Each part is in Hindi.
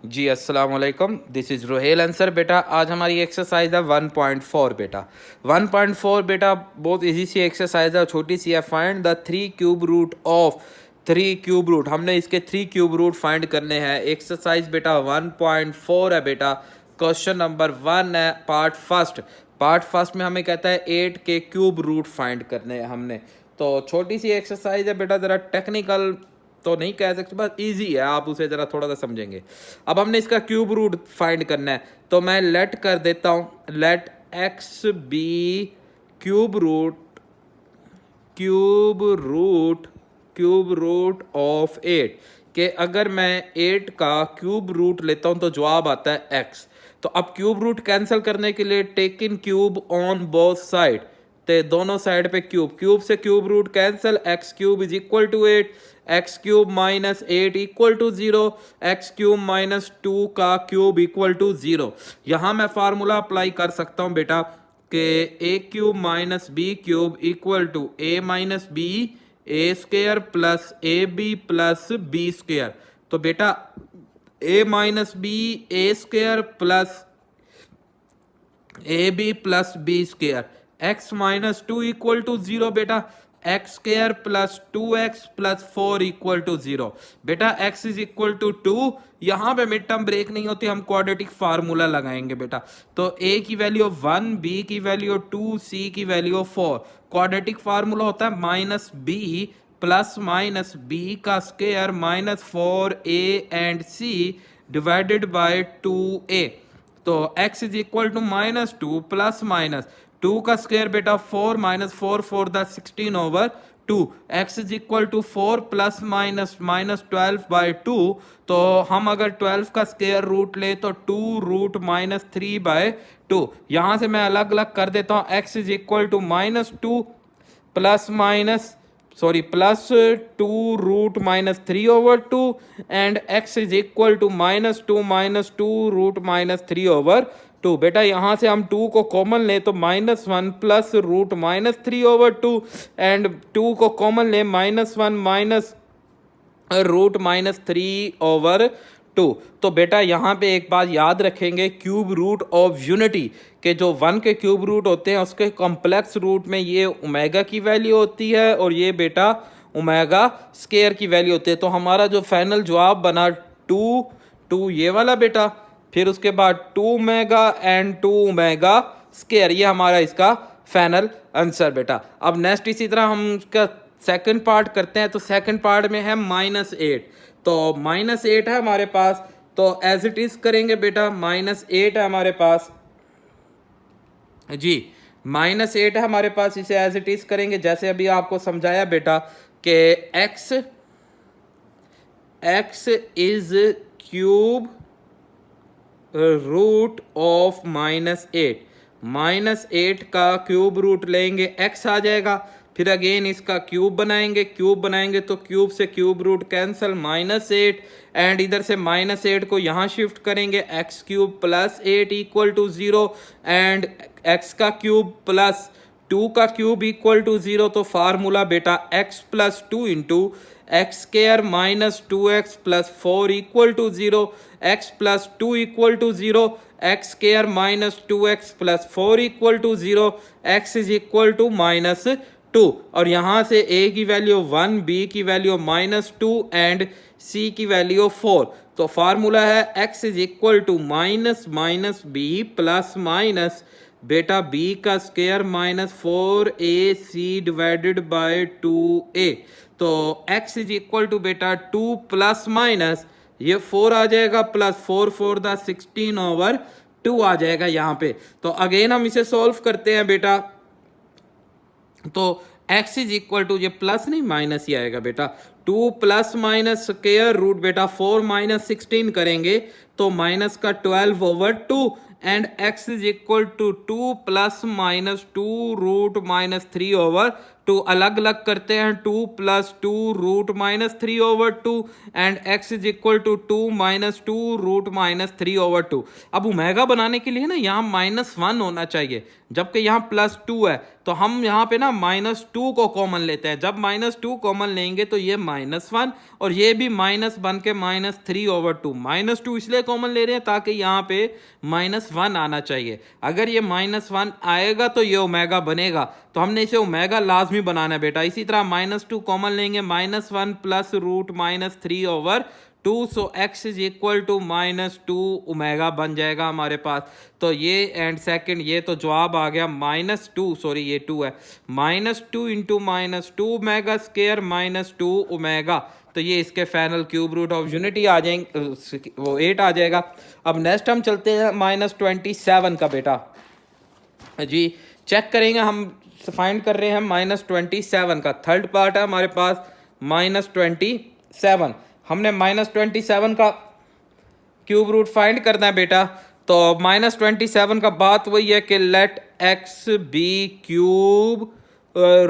जी अस्सलाम वालेकुम, दिस इज़ रोहेल आंसर। बेटा आज हमारी एक्सरसाइज है 1.4 बेटा। 1.4 बेटा बहुत इजी सी एक्सरसाइज है, छोटी सी है। Find the 3 cube root of 3 cube root. हमने इसके 3 क्यूब रूट फाइंड करने हैं। एक्सरसाइज बेटा 1.4 है बेटा। क्वेश्चन नंबर 1 है पार्ट फर्स्ट में हमें कहता है 8 के क्यूब रूट फाइंड करने हैं हमने। तो छोटी सी एक्सरसाइज है बेटा, ज़रा टेक्निकल तो नहीं कह सकते, बस इजी है, आप उसे ज़रा थोड़ा सा समझेंगे। अब हमने इसका क्यूब रूट फाइंड करना है, तो मैं लेट कर देता हूँ, let x be cube root cube root of 8 के अगर मैं 8 का क्यूब रूट लेता हूँ तो जवाब आता है x। तो अब क्यूब रूट कैंसिल करने के लिए take in cube on both side, तो दोनों साइड पे क्यूब से cube root cancel, x cube is equal to 8, x cube minus 8 equal to 0, x cube minus 2 का क्यूब इक्वल टू 0। यहाँ मैं फार्मूला अप्लाई कर सकता हूँ बेटा कि A cube minus B cube equal to A minus B A square plus A B plus B square. तो बेटा A minus B A square plus A B plus B square, X minus 2 equal to 0 बेटा, x square plus 2x plus 4 equal to 0। बेटा x इज इक्वल टू 2, यहाँ पे मिड टर्म ब्रेक नहीं होती, हम क्वाड्रेटिक फार्मूला लगाएंगे बेटा। तो a की वैल्यू 1, b की वैल्यू 2, c की वैल्यू 4। क्वाड्रेटिक फार्मूला होता है minus B plus minus B का square minus 4a and c divided by 2a। तो x is equal to minus 2 plus minus 2 का स्क्वायर बेटा 4 minus 4 4 the 16 over 2, x is equal to 4 plus minus minus 12 by 2। तो हम अगर 12 का स्क्वायर रूट ले तो 2 रूट माइनस 3 बाय 2। यहाँ से मैं अलग अलग कर देता हूँ, x is equal to minus 2 plus 2 root minus 3 over 2 and x is equal to minus 2 root minus 3 over 2। बेटा यहाँ से हम 2 को कॉमन ले तो minus 1 plus root minus 3 over 2 and 2 को कॉमन ले minus 1 minus root minus 3 over 2। तो बेटा यहाँ पे एक बात याद रखेंगे, क्यूब रूट ऑफ यूनिटी के जो 1 के क्यूब रूट होते हैं उसके कॉम्प्लेक्स रूट में ये ओमेगा की वैल्यू होती है और ये बेटा ओमेगा स्क्वायर की वैल्यू होती है। तो हमारा जो फाइनल जवाब बना 2 ये वाला बेटा, फिर उसके बाद 2 ओमेगा एंड 2 ओमेगा स्क्वायर, ये हमारा इसका फाइनल आंसर बेटा। अब नेक्स्ट इसी तरह हम इसका सेकंड पार्ट करते हैं। तो सेकंड पार्ट में है -8, तो -8 है हमारे पास, तो एज इट इज करेंगे बेटा। -8 है हमारे पास जी, -8 है हमारे पास, इसे एज इट इज करेंगे जैसे अभी आपको समझाया बेटा कि x is cube root of -8, -8 का क्यूब रूट लेंगे x आ जाएगा, फिर अगेन इसका क्यूब बनाएंगे तो क्यूब से क्यूब रूट कैंसिल -8 एंड इधर से -8 को यहाँ शिफ्ट करेंगे, x cube plus 8 equal to 0 and x का क्यूब प्लस 2 का क्यूब इक्वल टू 0। तो फार्मूला बेटा x plus 2 into x square minus 2x plus 4 equal to 0, x plus 2 equal to 0, x square minus 2x plus 4 equal to 0, x is equal to -2। और यहाँ से a की वैल्यू 1, b की वैल्यू -2 एंड c की वैल्यू 4। तो फार्मूला है x is equal to minus b plus minus बेटा b का square minus 4ac divided by 2a। तो x इज इक्वल टू बेटा 2 प्लस माइनस ये 4 आ जाएगा प्लस 4 4 द 16 ओवर 2 आ जाएगा यहाँ पे। तो अगेन हम इसे सॉल्व करते हैं बेटा, तो x इज इक्वल टू, ये प्लस नहीं माइनस ही आएगा बेटा, 2 प्लस माइनस स्क्वायर रूट बेटा 4 माइनस 16 करेंगे तो माइनस का 12 over 2 and x is equal to 2 plus minus 2 root minus 3 over 2। अलग अलग करते हैं, 2 plus 2 root minus 3 over 2 and x is equal to 2 minus 2 root minus 3 over 2। अब ओमेगा बनाने के लिए ना यहाँ -1 होना चाहिए, जबकि यहाँ +2 है, तो हम यहाँ पे ना -2 को कॉमन लेते हैं। जब -2 कॉमन लेंगे तो ये -1 और ये भी माइनस बन के -3/2। -2 इसलिए कॉमन ले रहे हैं ताकि यहाँ पे -1 आना चाहिए। अगर ये -1 आएगा तो ये ओमेगा बनेगा, तो हमने इसे ओमेगा लाजमी बनाना है बेटा। इसी तरह -2 कॉमन लेंगे, -1 plus root -3/2, so x is equal to -2 omega बन जाएगा हमारे पास। तो ये एंड सेकंड ये तो जवाब आ गया -2, सॉरी ये 2 है, -2 इंटू -2 ओमेगा स्क्वायर -2 ओमेगा। तो ये इसके final cube root of unity आ जाएंगे, वो 8 आ जाएगा। अब नेक्स्ट हम चलते हैं -27 का बेटा जी। चेक करेंगे, हम फाइंड कर रहे हैं -27 का। थर्ड पार्ट है हमारे पास -27। हमने -27 का क्यूब रूट फाइंड करना है बेटा। तो -27 का बात वही है कि let x be cube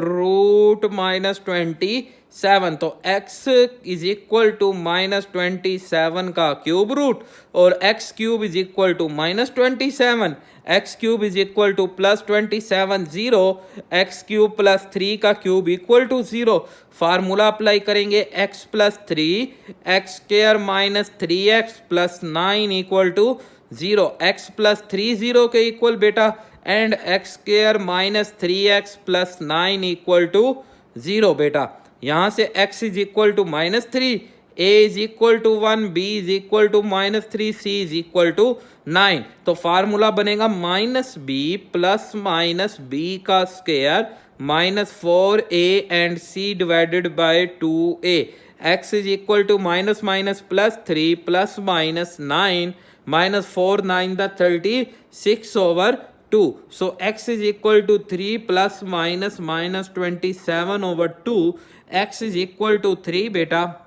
root -27। तो x इज इक्वल टू -27 का क्यूब रूट और x cube is equal to -27, x cube is equal to +27, 0, x cube +3 का cube equal to 0। Formula apply करेंगे, x +3 x square -3x +9 equal to 0। x +3 0 के इक्वल बेटा, and x square -3x +9 equal to 0 बेटा। यहाँ से x is equal to -3, a is equal to 1, b is equal to -3, c is equal to 9। तो फार्मूला बनेगा -b प्लस -b का square -4a and c divided by 2a। x is equal to -+3 plus -9 -4 9 the 36/2। So x is equal to 3 plus -27/2। x is equal to 3 बेटा,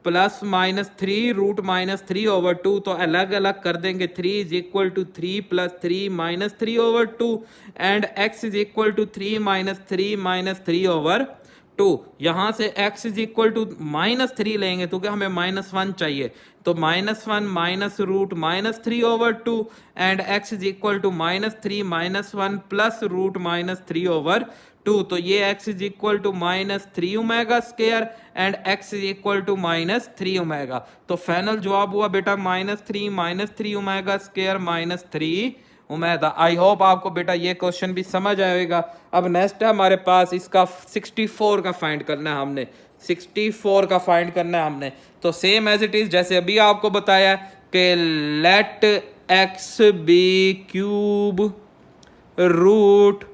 +-3 रूट -3/2। तो अलग अलग कर देंगे, 3 is equal to 3 + 3 -3/2 and x is equal to 3 - 3 -3/2। यहाँ से x इज इक्वल टू -3 लेंगे क्योंकि हमें -1 चाहिए, तो -1 minus root -3/2 and x is equal to -3 - 1 plus root -3/2। तो ये x is equal to -3 omega square and x is equal to -3 omega. तो फाइनल जवाब हुआ बेटा -3 omega square -3 omega. I hope आपको बेटा ये क्वेश्चन भी समझ आएगा। अब नेक्स्ट है हमारे पास इसका 64 का फाइंड करना है हमने, 64 का फाइंड करना है हमने। तो सेम एज इट इज जैसे अभी आपको बताया कि let x be cube root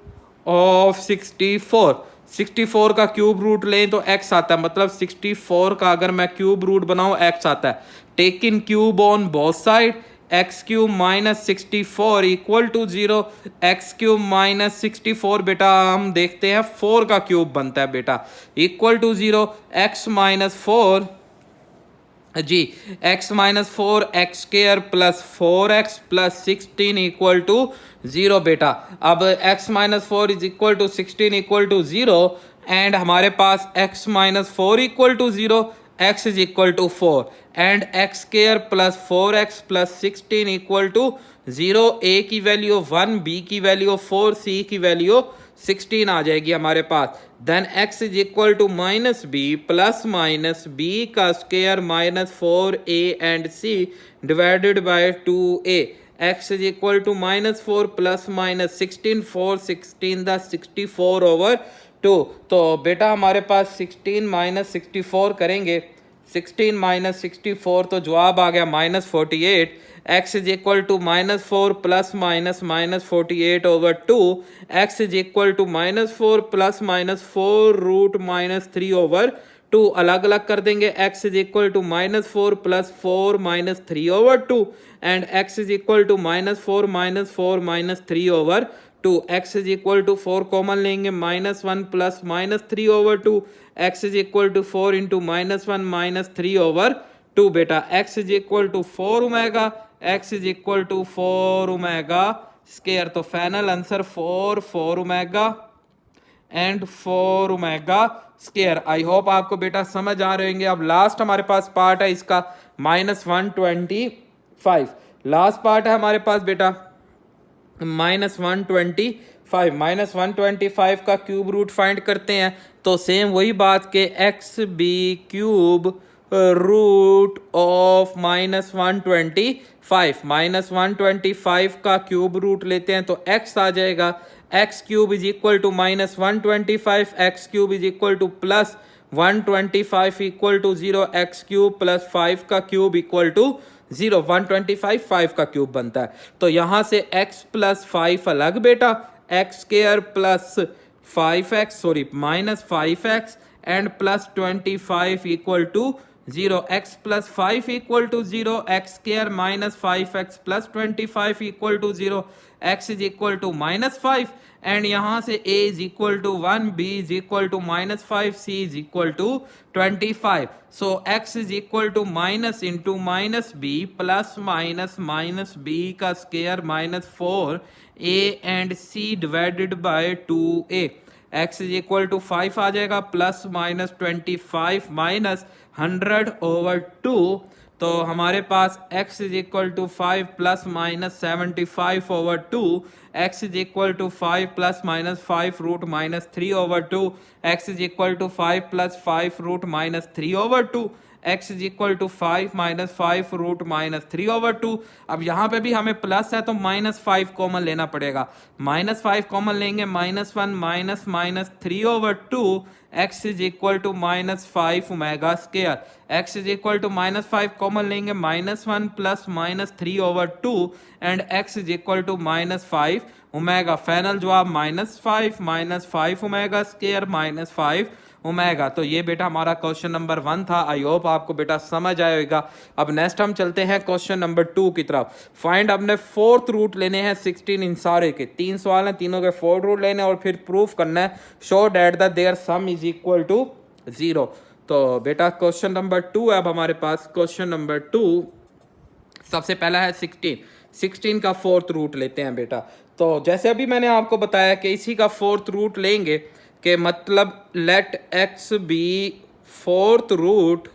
of 64 का क्यूब रूट लें तो x आता है, मतलब 64 का अगर मैं क्यूब रूट बनाऊं x आता है। Take in cube on both side, x cube -64 equal to 0, x cube -64 बेटा हम देखते हैं 4 का क्यूब बनता है बेटा, इक्वल टू 0, x -4 जी, x -4 x square plus 4x plus 16 equal to 0 बेटा। अब x -4 is equal to 16 equal to 0 and हमारे पास x -4 equal to 0, x is equal to 4 and x square plus 4x plus 16 equal to 0। a की वैल्यू 1, b की वैल्यू 4, c की वैल्यू 16 आ जाएगी हमारे पास। Then x is equal to -b plus -b का square -4a and c divided by 2a। x is equal to -4 plus -16, 4 16 the 64/2। तो बेटा हमारे पास 16 - 64 करेंगे, 16 - 64 तो जवाब आ गया -48। x is equal to -4 plus -48/2, x is equal to -4 plus -4 root -3/2। अलग अलग कर देंगे, x is equal to -4 plus 4 -3/2 and x is equal to -4 -4 -3/2। x is equal to 4 common लेंगे, -1 plus -3/2, x is equal to 4 into -1 -3/2 बेटा। x is equal to 4 omega, x is equal to 4 omega square. तो final answer 4 omega and 4 omega square. I hope आपको बेटा समझ आ रहे होंगे। अब लास्ट हमारे पास पार्ट है इसका -125। लास्ट पार्ट है हमारे पास बेटा -125 का क्यूब रूट फाइंड करते हैं। तो सेम वही बात के x be cube root of -125 का क्यूब रूट लेते हैं तो x आ जाएगा, x cube is equal to -125, x cube is equal to plus 125 equal to 0, x cube plus 5 का क्यूब इक्वल टू 0, 125 5 का क्यूब बनता है। तो यहाँ से x प्लस 5 अलग बेटा, x square plus 5x sorry -5x and plus 25 equal to 0, x plus 5 equal to 0, x square -5x plus 25 equal to 0, x is equal to -5 and यहाँ से a is equal to 1, b is equal to -5, c is equal to 25। So x is equal to minus into minus b plus minus minus b का square -4 a and c divided by 2a, x is equal to 5 आ जाएगा प्लस माइनस 25 माइनस 100/2। तो हमारे पास x is equal to 5 plus minus 75/2, x is equal to 5 plus minus 5 root minus 3/2, x is equal to 5 plus 5 root minus 3/2, x is equal to 5 minus 5 root minus 3/2। अब यहाँ पे भी हमें प्लस है तो -5 कॉमन लेना पड़ेगा, -5 कॉमन लेंगे -1 minus minus 3/2, x is equal to -5 omega square, x is equal to -5 common लेंगे -1 plus minus 3/2 and x is equal to -5 omega. Final जवाब -5 ओमेगा स्क्वायर -5 ओमेगा। तो ये बेटा हमारा क्वेश्चन नंबर 1 था। आई होप आपको बेटा समझ आएगा। अब नेक्स्ट हम चलते हैं क्वेश्चन नंबर 2 की तरफ। फाइंड अपने फोर्थ रूट लेने हैं 16 इन सारे के, 3 सवाल हैं, तीनों के 4 रूट लेने और फिर प्रूफ करना है show that that their sum is equal to 0। तो बेटा क्वेश्चन नंबर 2 है अब हमारे पास। क्वेश्चन नंबर 2 सबसे पहला है 16 का फोर्थ रूट लेते हैं बेटा। तो जैसे अभी मैंने आपको बताया कि इसी का फोर्थ रूट लेंगे कि मतलब let x be fourth root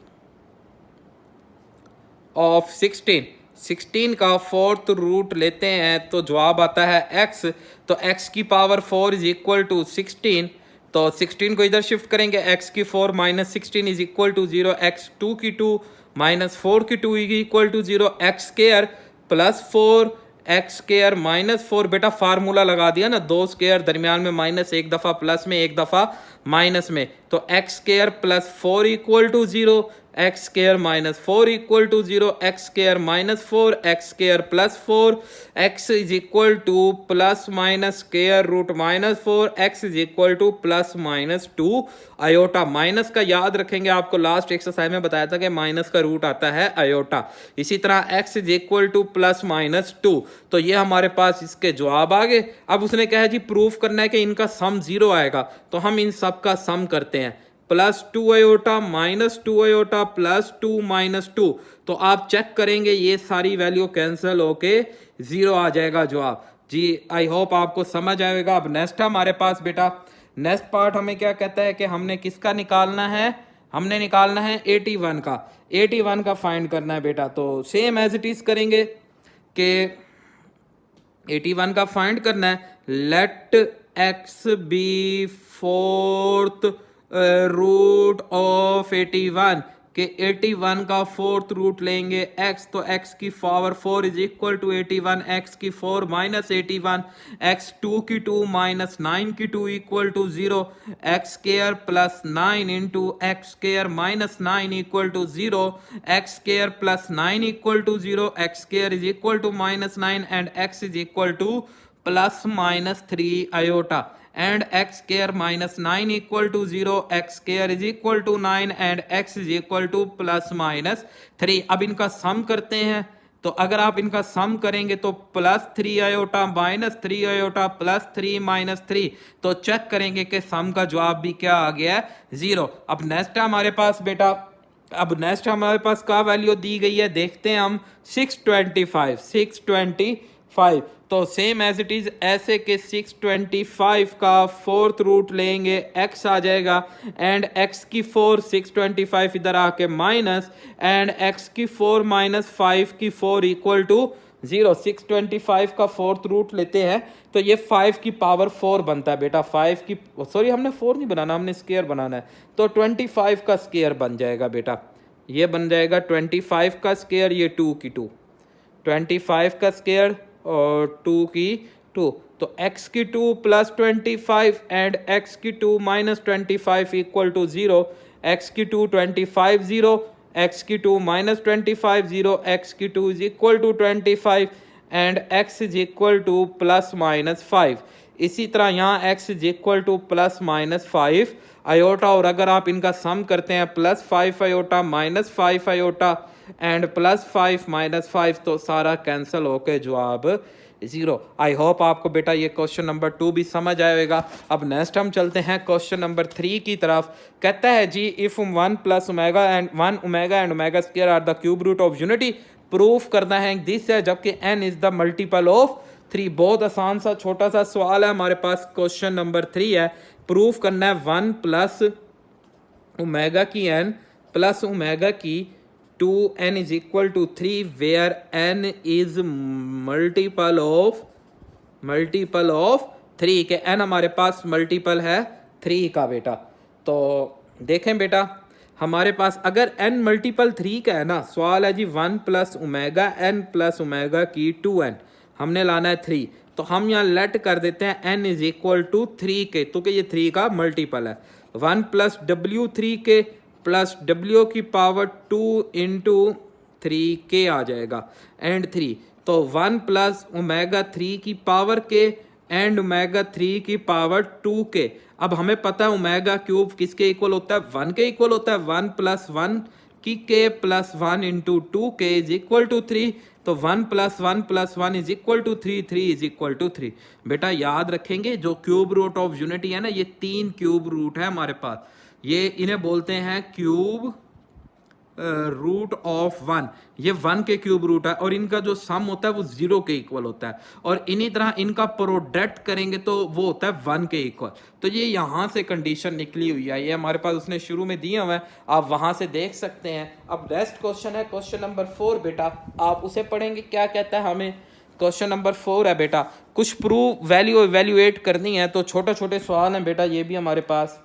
of 16 का फोर्थ रूट लेते हैं तो जवाब आता है x। तो x की पावर 4 इज इक्वल टू 16, तो 16 को इधर शिफ्ट करेंगे, x की 4 minus 16 is equal to 0, x 2 की 2 माइनस 4 की 2 is equal to 0, x square plus 4 x square -4। बेटा फार्मूला लगा दिया ना, 2 स्क्वायर दरमियान में माइनस, एक दफ़ा प्लस में एक दफ़ा माइनस में, तो x square plus 4 equal to 0, x square -4 equal to 0, x square -4 x square plus 4, x is equal to plus minus square root -4, x is equal to plus minus 2 iota. Minus का याद रखेंगे, आपको लास्ट एक्सरसाइज में बताया था कि माइनस का रूट आता है आयोटा। इसी तरह x is equal to plus minus 2। तो ये हमारे पास इसके जवाब आ गए। अब उसने कहा जी प्रूफ करना है कि इनका सम 0 आएगा, तो हम इन सब का सम करते हैं, +2 आयोटा -2 आयोटा +2 -2। तो आप चेक करेंगे ये सारी वैल्यू कैंसिल होके 0 आ जाएगा जवाब जी। आई होप आपको समझ आएगा। अब नेक्स्ट हमारे पास बेटा नेक्स्ट पार्ट हमें क्या कहता है कि हमने किसका निकालना है, हमने निकालना है 81 का, 81 का फाइंड करना है बेटा। तो सेम एज इट इज करेंगे कि 81 का फाइंड करना है, let x be fourth root of 81 के 81 का फोर्थ रूट लेंगे x, तो x की power 4 is equal to 81, x की 4 माइनस 81, x 2 की 2 माइनस 9 की 2 equal to 0, x square plus 9 into x square minus 9 equal to 0, x square plus 9 equal to 0, x square is equal to -9 and x is equal to plus minus 3 iota and x square minus 9 equal to 0, x square is equal to 9 and x is equal to plus minus 3। अब इनका सम करते हैं, तो अगर आप इनका सम करेंगे तो +3 आयोटा -3 आयोटा +3 -3, तो चेक करेंगे कि सम का जवाब भी क्या आ गया है 0। अब नेक्स्ट हमारे पास बेटा, अब नेक्स्ट हमारे पास क्या वैल्यू दी गई है देखते हैं हम, 625 5। तो सेम एज इट इज ऐसे के 625 का फोर्थ रूट लेंगे, x आ जाएगा एंड x की 4 625 इधर आके माइनस एंड x की 4 माइनस 5 की 4 इक्वल टू 0। 625 का फोर्थ रूट लेते हैं तो ये 5 की पावर 4 बनता है बेटा। 5 की सॉरी हमने 4 नहीं बनाना, हमने स्क्वायर बनाना है, तो 25 का स्क्वायर बन जाएगा बेटा। ये बन जाएगा 25 का स्क्वायर, ये 2 की 2, 25 का स्क्वायर और 2 की 2, तो x की 2 प्लस 25 एंड x की 2 माइनस 25 इक्वल टू 0। x की 2 25 0, x की 2 माइनस 25 0, x की 2 is equal to 25 and x is equal to plus minus 5। इसी तरह यहाँ x is equal to plus minus 5 iota, और अगर आप इनका सम करते हैं plus 5 iota minus 5 iota and plus 5 minus 5, तो सारा कैंसिल होके जवाब 0। आई होप आपको बेटा ये क्वेश्चन नंबर 2 भी समझ आएगा। अब नेक्स्ट हम चलते हैं क्वेश्चन नंबर 3 की तरफ। कहता है जी if 1 plus omega and 1 omega and omega square are the cube root of unity, proof करना है दिस है, जबकि n is the multiple of 3। बहुत आसान सा छोटा सा सवाल है हमारे पास, क्वेश्चन नंबर 3 है। प्रूफ करना है 1 प्लस ओमेगा की n प्लस ओमेगा की 2n is equal to 3 where n is multiple of 3 के n हमारे पास मल्टीपल है 3 का बेटा। तो देखें बेटा हमारे पास अगर n मल्टीपल 3 का है ना, सवाल है जी 1 plus omega n plus omega की 2n, हमने लाना है 3, तो हम यहाँ लेट कर देते हैं n इज इक्वल टू 3 के, तो कि ये 3 का मल्टीपल है। 1 प्लस w 3 के प्लस w की पावर 2 इंटू 3 के आ जाएगा एंड 3, तो 1 प्लस ओमेगा 3 की पावर के एंड ओमेगा 3 की पावर 2 के। अब हमें पता है ओमेगा क्यूब किसके इक्वल होता है, 1 के इक्वल होता है। 1 प्लस 1 की के प्लस 1 इंटू 2 के इज इक्वल टू 3, तो 1 plus 1 plus 1 is equal to 3, 3 is equal to 3। बेटा याद रखेंगे जो क्यूब रूट ऑफ यूनिटी है ना, ये 3 क्यूब रूट है हमारे पास, ये इन्हें बोलते हैं क्यूब रूट ऑफ 1। ये 1 के क्यूब रूट है और इनका जो सम होता है वो 0 के इक्वल होता है, और इन्हीं तरह इनका प्रोडक्ट करेंगे तो वो होता है 1 के इक्वल। तो ये यहाँ से कंडीशन निकली हुई है, ये हमारे पास उसने शुरू में दिया हुआ है, आप वहाँ से देख सकते हैं। अब नेक्स्ट क्वेश्चन है क्वेश्चन नंबर 4 बेटा, आप उसे पढ़ेंगे क्या कहता है हमें। क्वेश्चन नंबर 4 है बेटा, कुछ प्रूफ वैल्यू इवेल्युएट करनी है, तो छोटे छोटे सवाल हैं बेटा ये भी हमारे पास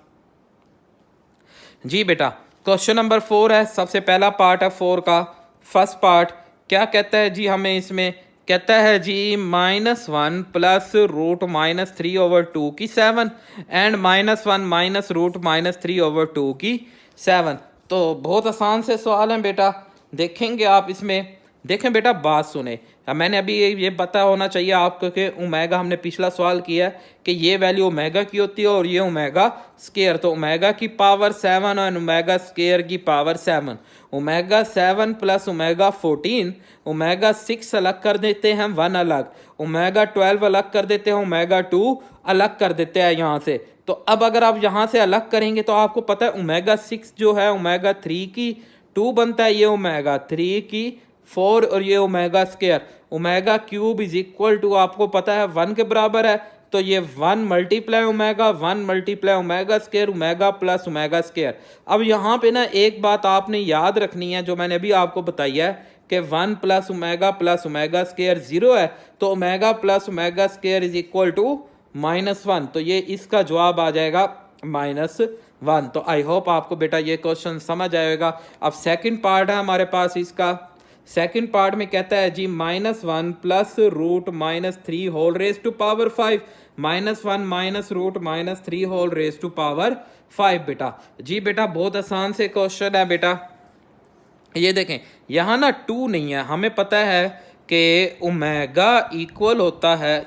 जी बेटा। क्वेश्चन नंबर 4 है, सबसे पहला पार्ट है 4 का, फर्स्ट पार्ट क्या कहता है जी हमें, इसमें कहता है जी -1 प्लस रूट -3/2 की 7 एंड -1 माइनस रूट -3/2 की 7। तो बहुत आसान से सवाल है बेटा, देखेंगे आप इसमें। देखें बेटा बात सुने, मैंने अभी ये पता होना चाहिए आपको कि ओमेगा, हमने पिछला सवाल किया है कि ये वैल्यू ओमेगा की होती है और ये ओमेगा स्केयर, तो ओमेगा की पावर 7 और ओमेगा स्केयर की power 7, omega 7 plus omega 14, omega 6 अलग कर देते हैं 1 अलग, ओमेगा 12 अलग कर देते हैं, ओमेगा 2 अलग कर देते हैं यहाँ से। तो अब अगर आप यहाँ से अलग करेंगे तो आपको पता है ओमेगा 6 जो है ओमेगा 3 की 2 बनता है, ये ओमेगा 3 की 4 और ये omega square, omega cube is equal to आपको पता है 1 के बराबर है, तो ये 1 multiply omega 1 multiply omega square, omega plus omega square. अब यहाँ पे ना एक बात आपने याद रखनी है जो मैंने अभी आपको बताई है कि 1 प्लस ओमेगा स्केयर 0 है, तो omega plus omega square is equal to -1, तो ये इसका जवाब आ जाएगा -1। तो आई होप आपको बेटा ये क्वेश्चन समझ आएगा। अब सेकंड पार्ट है हमारे पास इसका, सेकंड पार्ट में कहता है जी -1 plus root -3 whole raise to power 5, -1 minus root -3 whole raise to power 5 बेटा। जी बेटा बहुत आसान से क्वेश्चन है बेटा, ये देखें यहाँ ना 2 नहीं है, हमें पता है कि ओमेगा इक्वल होता है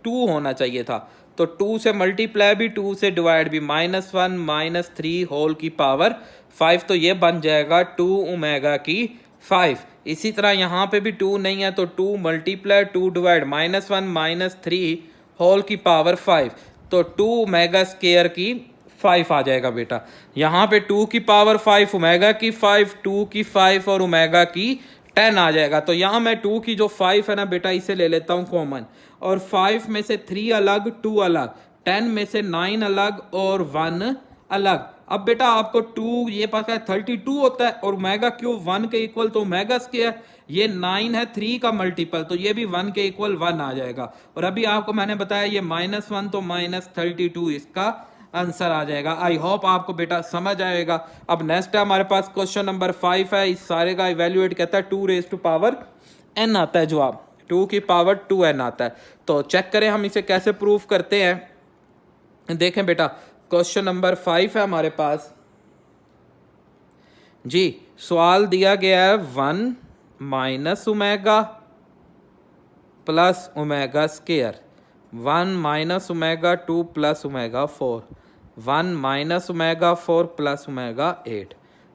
2 होना चाहिए था, तो 2 से मल्टीप्लाई भी 2 से डिवाइड भी, -1 -3 होल की पावर 5, तो ये बन जाएगा 2 ओमेगा की 5। इसी तरह यहाँ पे भी 2 नहीं है, तो 2 मल्टीप्लाई 2 डिवाइड, -1 -3 होल की पावर 5, तो 2 ओमेगा स्केयर की 5 आ जाएगा बेटा। यहाँ पे 2 की पावर 5 ओमेगा की 5, 2 की 5 और ओमेगा की 10 आ जाएगा। तो यहाँ मैं 2 की जो 5 है ना बेटा इसे ले लेता हूँ कॉमन, और 5 में से 3 अलग 2 अलग, 10 में से 9 अलग और 1 अलग। अब बेटा आपको 2 ये पता है 32 होता है और ओमेगा क्यूब 1 के इक्वल, तो ओमेगा स्क्वायर ये 9 है 3 का मल्टीपल, तो ये भी 1 के इक्वल 1 आ जाएगा। और अभी आपको मैंने बताया ये -1 तो -32 इसका आंसर आ जाएगा। आई होप आपको बेटा समझ आएगा। अब नेक्स्ट है हमारे पास क्वेश्चन नंबर 5 है। इस सारे का इवेल्युएट कहता है 2 रेज टू पावर n आता है जवाब, 2 की पावर 2n आता है। तो चेक करें हम इसे कैसे प्रूफ करते हैं। देखें बेटा क्वेश्चन नंबर 5 है हमारे पास जी। सवाल दिया गया है 1 minus omega plus omega square, 1 minus omega 2 plus omega 4, 1 minus omega 4 plus omega 8,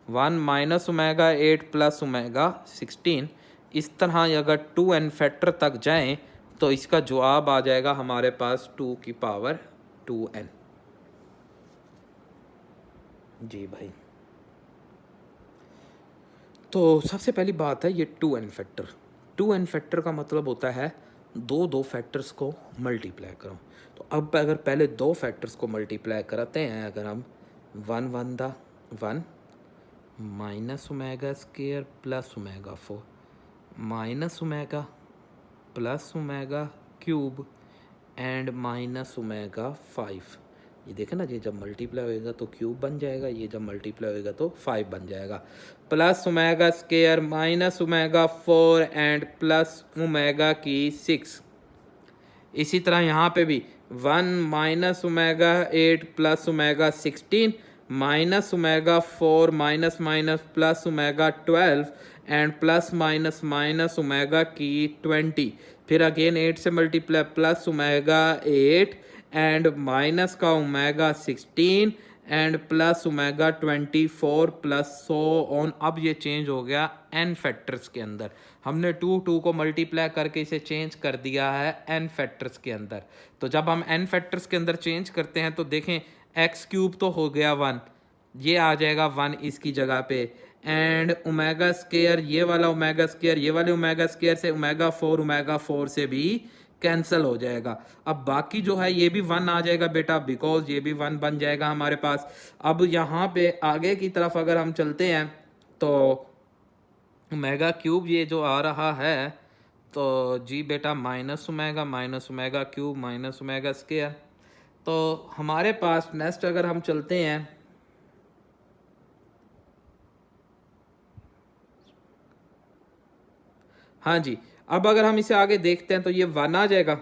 1 minus omega 8 plus omega 16। इस तरह अगर 2n फैक्टर तक जाएं तो इसका जवाब आ जाएगा हमारे पास 2 की पावर 2n। जी भाई, तो सबसे पहली बात है ये 2n फैक्टर। 2n फैक्टर का मतलब होता है दो फैक्टर्स को मल्टीप्लाई करो। तो अब अगर पहले दो फैक्टर्स को मल्टीप्लाई कराते हैं, अगर हम 1 1 दा 1 minus omega square plus omega 4 minus omega plus omega cube and minus omega 5। ये देखें ना, ये जब मल्टीप्लाई होएगा तो क्यूब बन जाएगा, ये जब मल्टीप्लाई होएगा तो 5 बन जाएगा। Plus omega square minus omega 4 and plus omega की 6। इसी तरह यहाँ पे भी 1 minus omega 8 plus omega 16 minus omega 4 minus minus plus omega 12 and plus minus minus omega की 20। फिर अगेन 8 से multiply plus omega 8 and minus का omega 16 and plus omega 24 plus so on. अब ये चेंज हो गया n फैक्टर्स के अंदर। हमने 2 को मल्टीप्लाई करके इसे चेंज कर दिया है n फैक्टर्स के अंदर। तो जब हम n फैक्टर्स के अंदर चेंज करते हैं तो देखें x क्यूब तो हो गया 1, ये आ जाएगा 1 इसकी जगह पे, एंड ओमेगा स्क्वायर ये वाला ओमेगा स्क्वायर ये वाले ओमेगा स्क्वायर से ओमेगा 4 से भी कैंसिल हो जाएगा। अब बाकी जो है ये भी 1 आ जाएगा बेटा, बिकॉज ये भी 1 बन जाएगा हमारे पास। अब यहाँ पे आगे की तरफ अगर हम चलते हैं तो ओमेगा क्यूब ये जो आ रहा है तो जी बेटा minus omega cube minus omega square. तो हमारे पास नेक्स्ट अगर हम चलते हैं हाँ जी, अब अगर हम इसे आगे देखते हैं तो ये 1 आ जाएगा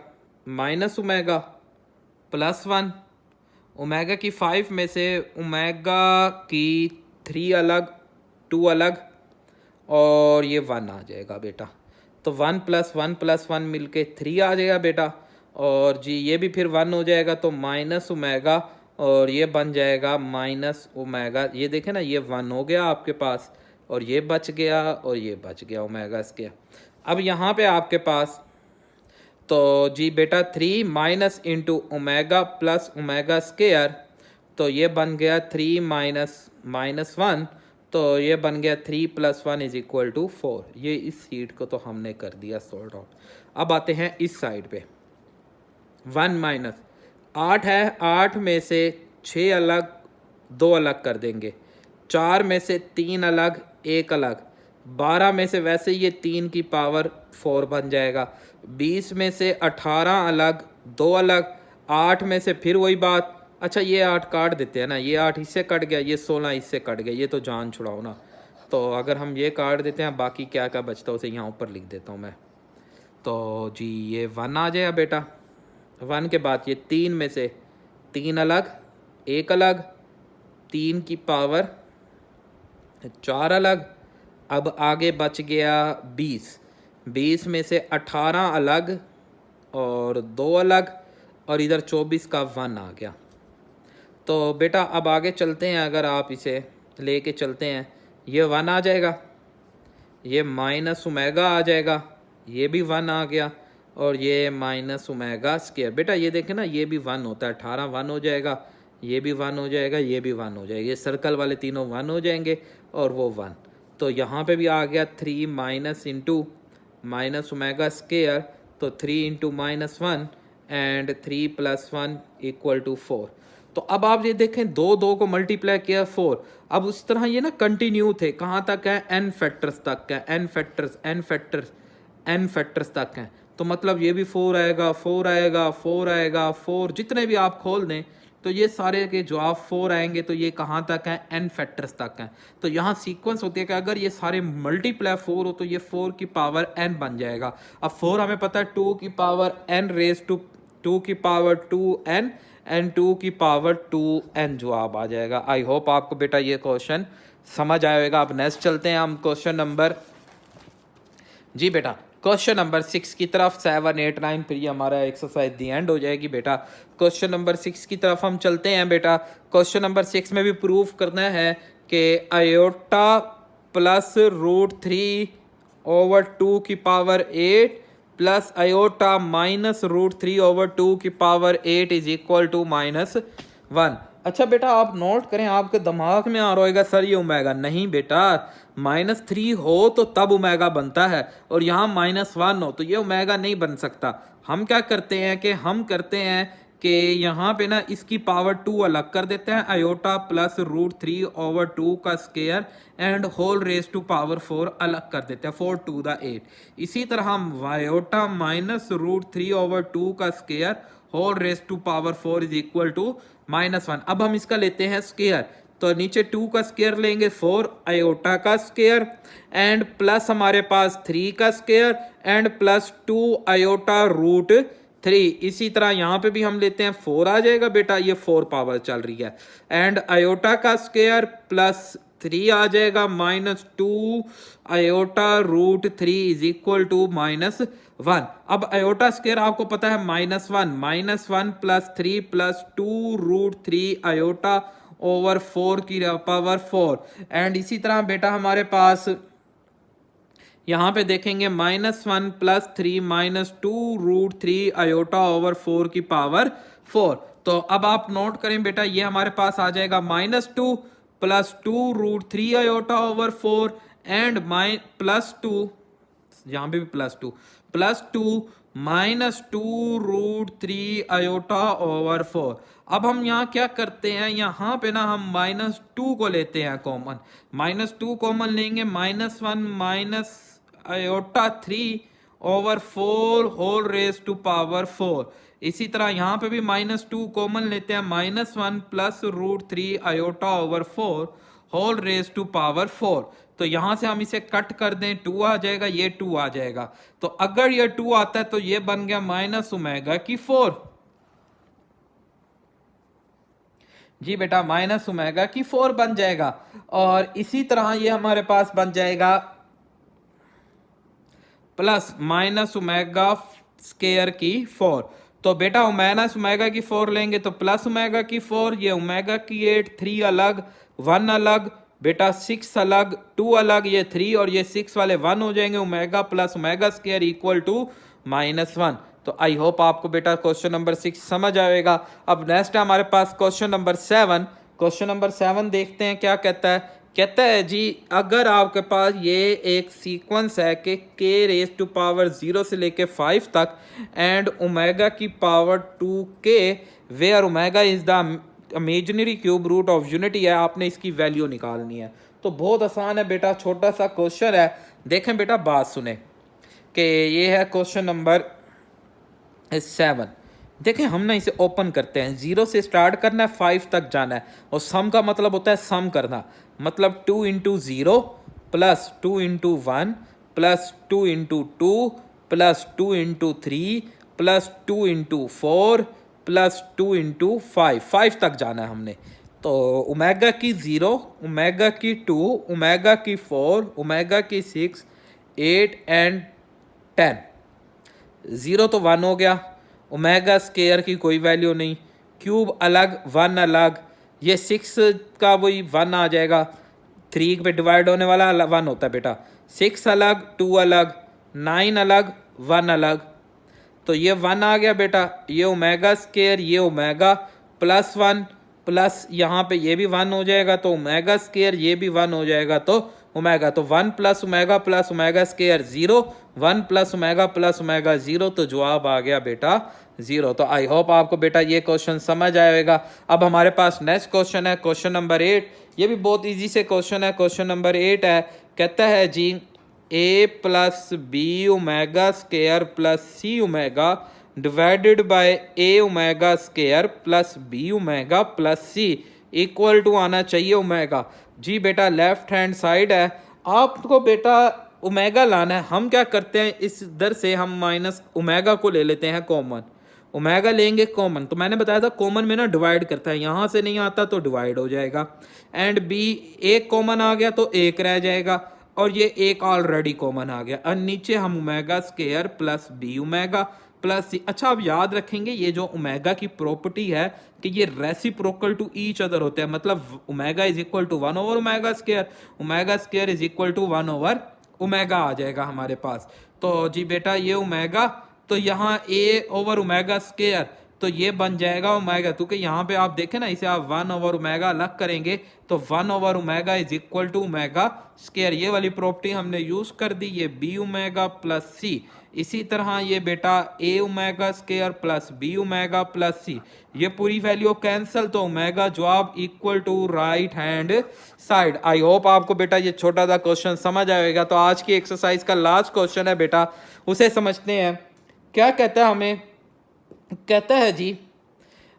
माइनस ओमेगा प्लस 1, ओमेगा की 5 में से ओमेगा की 3 अलग 2 अलग और ये 1 आ जाएगा बेटा। तो 1 प्लस 1 प्लस 1 मिलके 3 आ जाएगा बेटा, और जी ये भी फिर 1 हो जाएगा तो माइनस ओमेगा और ये बन जाएगा माइनस ओमेगा। ये देखें ना, ये 1 हो गया आपके पास और ये बच गया और ये बच गया ओमेगा इसके। अब यहाँ पे आपके पास तो जी बेटा 3 minus into omega plus omega square, तो ये बन गया 3 माइनस 1, तो ये बन गया 3 प्लस 1 इज इक्वल टू 4। ये इस सीट को तो हमने कर दिया सॉल्व आउट। अब आते हैं इस साइड पे, 1 माइनस 8 है, 8 में से 6 अलग 2 अलग कर देंगे, 4 में से 3 अलग 1 अलग, 12 में से वैसे ये 3 की पावर 4 बन जाएगा, 20 में से 18 अलग 2 अलग, 8 में से फिर वही बात। अच्छा ये 8 काट देते हैं ना, ये 8 इससे कट गया, ये 16 इससे कट गया, ये तो जान छुड़ाओ ना। तो अगर हम ये काट देते हैं बाकी क्या क्या बचता है उसे यहाँ ऊपर लिख देता हूँ मैं। तो जी ये 1 आ जाएगा बेटा, 1 के बाद ये 3 में से 3 अलग 1 अलग, 3 की पावर 4 अलग। अब आगे बच गया 20 में से 18 अलग और 2 अलग, और इधर 24 का 1 आ गया। तो बेटा अब आगे चलते हैं, अगर आप इसे लेके चलते हैं ये 1 आ जाएगा, ये माइनस ओमेगा आ जाएगा, ये भी 1 आ गया, और ये माइनस ओमेगा स्क्वायर। बेटा ये देखें ना, ये भी 1 होता है, 18 1 हो जाएगा, ये भी 1 हो जाएगा, ये भी 1 हो जाएगा, ये सर्कल वाले तीनों 1 हो जाएंगे और वो 1। तो यहाँ पे भी आ गया 3 minus into minus omega square, तो 3 इंटू -1 एंड 3 + 1 = 4। तो अब आप ये देखें, दो को मल्टीप्लाई किया 4। अब उस तरह ये ना कंटिन्यू थे, कहाँ तक है, n फैक्टर्स तक है, n फैक्टर्स तक हैं। तो मतलब ये भी 4 आएगा, 4 आएगा, 4 आएगा, 4, जितने भी आप खोल दें तो ये सारे के जवाब 4 आएंगे। तो ये कहाँ तक है, n फैक्टर्स तक हैं। तो यहाँ सीक्वेंस होती है कि अगर ये सारे मल्टीप्लाई 4 हो तो ये 4 की पावर n बन जाएगा। अब 4 हमें पता है 2 की पावर n रेज टू 2 की पावर 2n एंड 2 की पावर 2n जवाब आ जाएगा। आई होप आपको बेटा ये क्वेश्चन समझ आएगा। अब नेक्स्ट चलते हैं हम क्वेश्चन नंबर, जी बेटा क्वेश्चन नंबर 6 की तरफ। 7, 8, 9 फिर ये हमारा एक्सरसाइज दी एंड हो जाएगी बेटा। क्वेश्चन नंबर 6 की तरफ हम चलते हैं बेटा। क्वेश्चन नंबर 6 में भी प्रूफ करना है कि आयोटा प्लस √3/2 की पावर 8 प्लस आयोटा माइनस √3/2 की पावर 8 = -1। अच्छा बेटा आप नोट करें, आपके दिमाग में आ रहा होगा सर ये ओमेगा, नहीं बेटा, -3 हो तो तब ओमेगा बनता है, और यहाँ -1 हो तो ये ओमेगा नहीं बन सकता। हम क्या करते हैं कि हम करते हैं कि यहाँ पे ना इसकी पावर 2 अलग कर देते हैं, आयोटा प्लस √3/2 का square and whole raise to power 4 अलग कर देते हैं, 4 to the 8। इसी तरह हम आयोटा माइनस √3/2 का square whole raise to power 4 = -1। अब हम इसका लेते हैं स्केयर, तो नीचे 2 का स्केयर लेंगे, 4 आयोटा का स्केयर एंड प्लस हमारे पास 3 का स्केयर एंड प्लस 2 आयोटा √3। इसी तरह यहाँ पे भी हम लेते हैं 4 आ जाएगा बेटा, ये 4 पावर चल रही है, एंड आयोटा का स्केयर प्लस 3 आ जाएगा, -2 आयोटा √3 = -1। अब आयोटा स्केयर आपको पता है -1 प्लस 3 प्लस 2 √3 आयोटा ओवर 4 की पावर 4। एंड इसी तरह बेटा हमारे पास यहाँ पे देखेंगे -1 प्लस 3 -2 √3 आयोटा ओवर 4 की पावर 4। तो अब आप नोट करें बेटा, ये हमारे पास आ जाएगा -2 प्लस 2 √3 आयोटा ओवर 4 एंड +2, यहाँ पे भी +2 -2 √3 आयोटा ओवर 4। अब हम यहाँ क्या करते हैं, यहाँ पे ना हम -2 को लेते हैं कॉमन, -2 कॉमन लेंगे, -1 minus iota 3/4 whole raise to power 4। इसी तरह यहाँ पे भी -2 कॉमन लेते हैं, -1 plus √3 iota over 4 whole raise to power 4। तो यहां से हम इसे कट कर दें, 2 आ जाएगा, ये 2 आ जाएगा। तो अगर ये 2 आता है तो ये बन गया -ω4। जी बेटा -ω4 बन जाएगा। और इसी तरह ये हमारे पास बन जाएगा प्लस -ω²⁴। तो बेटा -ω4 लेंगे तो +ω4, ये ω8, 3 अलग 1 अलग बेटा, 6 अलग 2 अलग, ये 3 और ये 6 वाले 1 हो जाएंगे, ओमेगा प्लस ω² = -1। तो आई होप आपको बेटा क्वेश्चन नंबर 6 समझ आएगा। अब नेक्स्ट है हमारे पास क्वेश्चन नंबर 7। क्वेश्चन नंबर 7 देखते हैं क्या कहता है। कहता है जी, अगर आपके पास ये एक सीक्वेंस है कि k⁻0 से लेके 5 तक एंड ओमेगा की power 2k where omega is the imaginary cube root of unity है, आपने इसकी वैल्यू निकालनी है। तो बहुत आसान है बेटा, छोटा सा क्वेश्चन है। देखें बेटा बात सुने कि ये है क्वेश्चन नंबर 7। देखें हम ना इसे ओपन करते हैं, 0 से स्टार्ट करना है, 5 तक जाना है, और सम का मतलब होता है सम करना, मतलब 2 × 0 plus 2 × 1 plus 2 × 2 plus 2 × 3 plus 2 × 4 plus 2 × 5 तक जाना है हमने। तो ओमेगा की 0, ओमेगा की 2, ओमेगा की 4, ओमेगा की 6, 8 एंड 10। 0 तो 1 हो गया, ओमेगा स्केयर की कोई वैल्यू नहीं, क्यूब अलग 1 अलग, ये 6 का वही 1 आ जाएगा, 3 पे डिवाइड होने वाला 1 होता है बेटा, 6 अलग 2 अलग, 9 अलग 1 अलग, तो ये 1 आ गया बेटा, ये ओमेगा स्केयर, ये ओमेगा +1 प्लस यहाँ पे ये भी 1 हो जाएगा, तो ओमेगा स्केयर ये भी 1 हो जाएगा, तो ओमेगा, तो 1 plus omega square 0, 1 plus omega 0, तो जवाब आ गया बेटा 0। तो आई होप आपको बेटा ये क्वेश्चन समझ आएगा। अब हमारे पास नेक्स्ट क्वेश्चन है क्वेश्चन नंबर 8। ये भी बहुत इजी से क्वेश्चन है। क्वेश्चन नंबर 8 है, कहता है जी a plus B omega square plus c omega divided by a omega square plus B omega plus c equal to आना चाहिए ओमेगा। जी बेटा लेफ्ट हैंड साइड है, आपको बेटा ओमेगा लाना है। हम क्या करते हैं, इस दर से हम माइनस ओमेगा को ले लेते हैं कॉमन। ओमेगा लेंगे कॉमन, तो मैंने बताया था कॉमन में ना डिवाइड करता है, यहाँ से नहीं आता तो डिवाइड हो जाएगा। एंड बी एक कॉमन आ गया तो एक रह जाएगा, और ये एक ऑलरेडी कॉमन आ गया। और नीचे हम omega square plus B omega plus C. अच्छा आप याद रखेंगे ये जो ओमेगा की प्रॉपर्टी है कि ये रेसिप्रोकल टू ईच अदर होते हैं, मतलब omega is equal to 1 over omega square is equal to 1 over omega आ जाएगा हमारे पास। तो जी बेटा ये ओमेगा, तो यहाँ ए ओवर ओमेगा स्केयर, तो ये बन जाएगा ओमेगा, क्योंकि यहाँ पे आप देखें ना, इसे आप 1 ओवर ओमेगा अलग करेंगे तो 1 over omega is equal to omega square. ये वाली प्रॉपर्टी हमने यूज कर दी, ये बी ओमेगा प्लस सी। इसी तरह ये बेटा A omega square plus B omega plus C, ये पूरी वैल्यू कैंसिल, तो ओमेगा जवाब equal to right hand side. I hope आपको बेटा ये छोटा सा क्वेश्चन समझ आएगा। तो आज की एक्सरसाइज का लास्ट क्वेश्चन है बेटा, उसे समझते हैं। क्या कहता है हमें, कहता है जी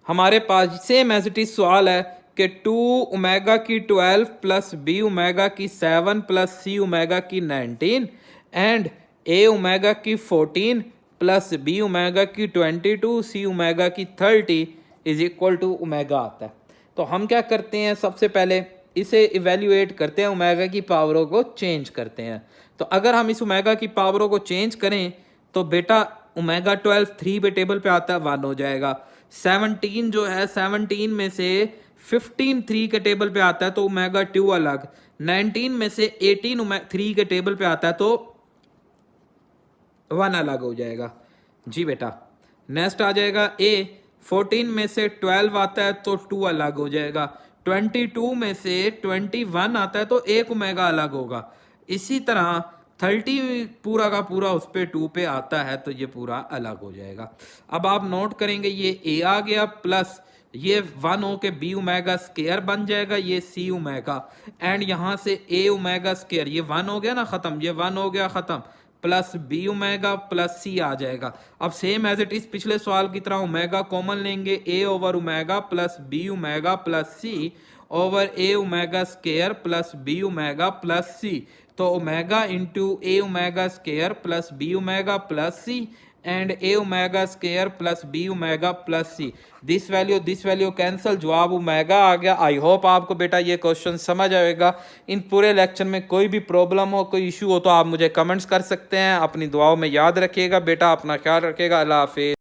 हमारे पास सेम एज इट इज सवाल है कि 2 ओमेगा की 12 प्लस बी ओमेगा की 7 प्लस सी ओमेगा की 19 एंड ए ओमेगा की 14 प्लस बी ओमेगा की 22 सी ओमेगा की 30 इज इक्वल टू ओमेगा आता है। तो हम क्या करते हैं, सबसे पहले इसे इवेल्युएट करते हैं, ओमेगा की पावरों को चेंज करते हैं। तो अगर हम इस ओमेगा की पावरों को चेंज करें तो बेटा ओमेगा 12 3 पे टेबल पे आता है 1 हो जाएगा। 17 जो है 17 में से 15 3 के टेबल पे आता है तो ओमेगा 2 अलग। 19 में से 18 3 के टेबल पे आता है तो 1 अलग हो जाएगा। जी बेटा नेक्स्ट आ जाएगा ए, 14 में से 12 आता है तो 2 अलग हो जाएगा। 22 में से 21 आता है तो एक ओमेगा अलग होगा। इसी तरह 30 पूरा का पूरा उस पे 2 पे आता है तो ये पूरा अलग हो जाएगा। अब आप नोट करेंगे ये ए आ गया प्लस ये 1 हो के बी ओमेगा स्केयर बन जाएगा, ये सी ओमेगा, एंड यहाँ से ए ओमेगा स्केयर, ये 1 हो गया ना खत्म, ये 1 हो गया खत्म, प्लस बी ओमेगा प्लस सी आ जाएगा। अब सेम एज इट इज पिछले सवाल की तरह ओमेगा कॉमन लेंगे, A over omega plus B omega plus C over A omega square plus B omega plus C. तो omega into A omega square plus B omega plus C and A omega square plus B omega plus C. This value cancel, जवाब ओमेगा आ गया। आई होप आपको बेटा ये क्वेश्चन समझ आएगा। इन पूरे लेक्चर में कोई भी प्रॉब्लम हो, कोई इशू हो तो आप मुझे कमेंट्स कर सकते हैं। अपनी दुआओं में याद रखिएगा बेटा, अपना ख्याल रखिएगा। अल्लाह हाफिज़।